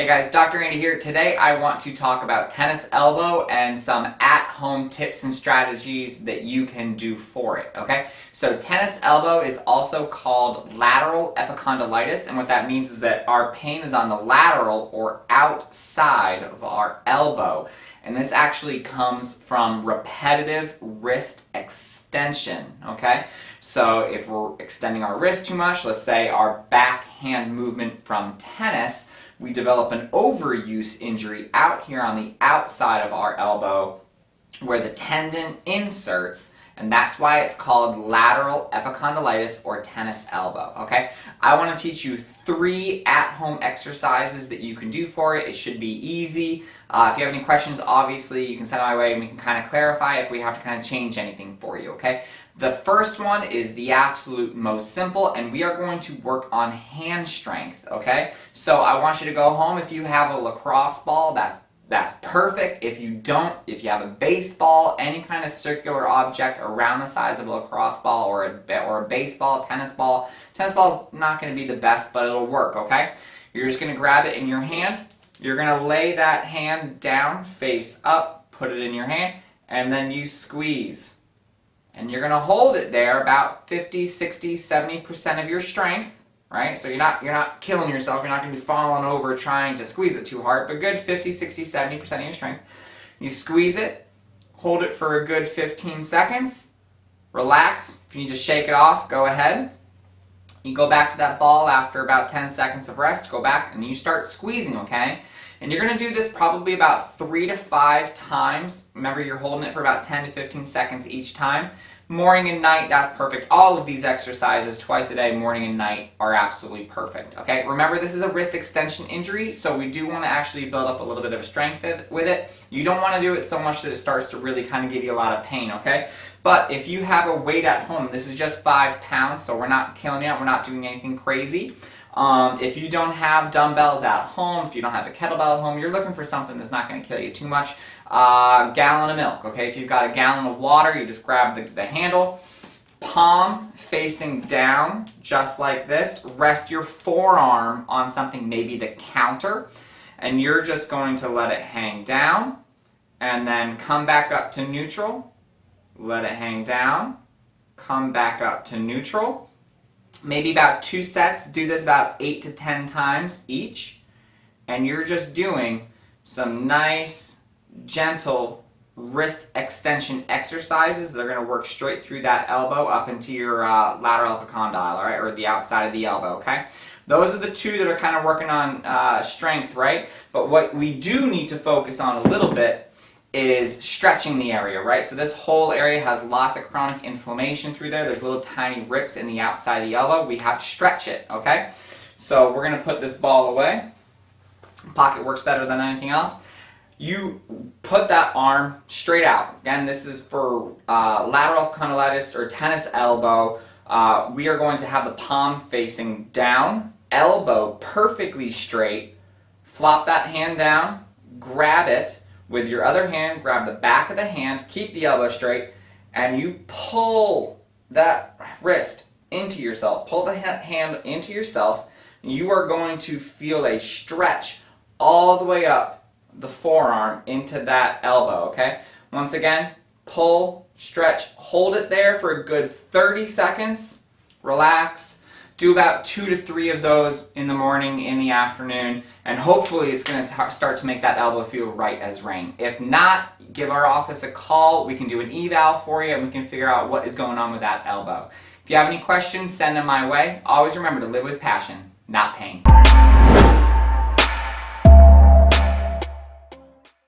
Hey guys, Dr. Andy here. Today I want to talk about tennis elbow and some at-home tips and strategies that you can do for it, okay? So tennis elbow is also called lateral epicondylitis, and what that means is that our pain is on the lateral or outside of our elbow. And this actually comes from repetitive wrist extension, okay? So if we're extending our wrist too much, let's say our backhand movement from tennis, we develop an overuse injury out here on the outside of our elbow where the tendon inserts, and that's why it's called lateral epicondylitis or tennis elbow, okay? I want to teach you 3 at-home exercises that you can do for it. It should be easy. If you have any questions, obviously, you can send it my way and we can kind of clarify if we have to kind of change anything for you, okay? The first one is the absolute most simple, and we are going to work on hand strength, okay? So I want you to go home. If you have a lacrosse ball, that's perfect. If you don't, if you have a baseball, any kind of circular object around the size of a lacrosse ball or a baseball, tennis ball is not going to be the best, but it'll work, okay? You're just going to grab it in your hand. You're going to lay that hand down, face up, put it in your hand, and then you squeeze. And you're going to hold it there about 50, 60, 70% of your strength. Right? So you're not killing yourself. You're not going to be falling over trying to squeeze it too hard, but good 50, 60, 70% of your strength. You squeeze it, hold it for a good 15 seconds, relax. If you need to shake it off, go ahead. You go back to that ball after about 10 seconds of rest, go back and you start squeezing, okay? And you're going to do this probably about 3 to 5 times. Remember, you're holding it for about 10 to 15 seconds each time. Morning and night, that's perfect. All of these exercises twice a day, morning and night, are absolutely perfect, okay? Remember, this is a wrist extension injury, so we do want to actually build up a little bit of strength with it. You don't want to do it so much that it starts to really kind of give you a lot of pain, okay? But if you have a weight at home, this is just 5 pounds, so we're not killing you, we're not doing anything crazy. If you don't have dumbbells at home, if you don't have a kettlebell at home, you're looking for something that's not going to kill you too much. Gallon of milk, okay? If you've got a gallon of water, you just grab the handle, palm facing down, just like this. Rest your forearm on something, maybe the counter, and you're just going to let it hang down, and then come back up to neutral, let it hang down, come back up to neutral. Maybe about 2 sets, do this about 8 to 10 times each, and you're just doing some nice, gentle wrist extension exercises that are going to work straight through that elbow up into your lateral epicondyle, all right, or the outside of the elbow, okay? Those are the 2 that are kind of working on strength, right? But what we do need to focus on a little bit is stretching the area, right? So this whole area has lots of chronic inflammation through there. There's little tiny rips in the outside of the elbow. We have to stretch it, okay? So we're going to put this ball away. Pocket works better than anything else. You put that arm straight out. Again, this is for lateral epicondylitis or tennis elbow. We are going to have the palm facing down, elbow perfectly straight. Flop that hand down, grab it. With your other hand, grab the back of the hand, keep the elbow straight, and you pull that wrist into yourself. Pull the hand into yourself, and you are going to feel a stretch all the way up the forearm into that elbow, okay? Once again, pull, stretch, hold it there for a good 30 seconds, relax. Do about 2 to 3 of those in the morning, in the afternoon, and hopefully it's going to start to make that elbow feel right as rain. If not, give our office a call. We can do an eval for you, and we can figure out what is going on with that elbow. If you have any questions, send them my way. Always remember to live with passion, not pain.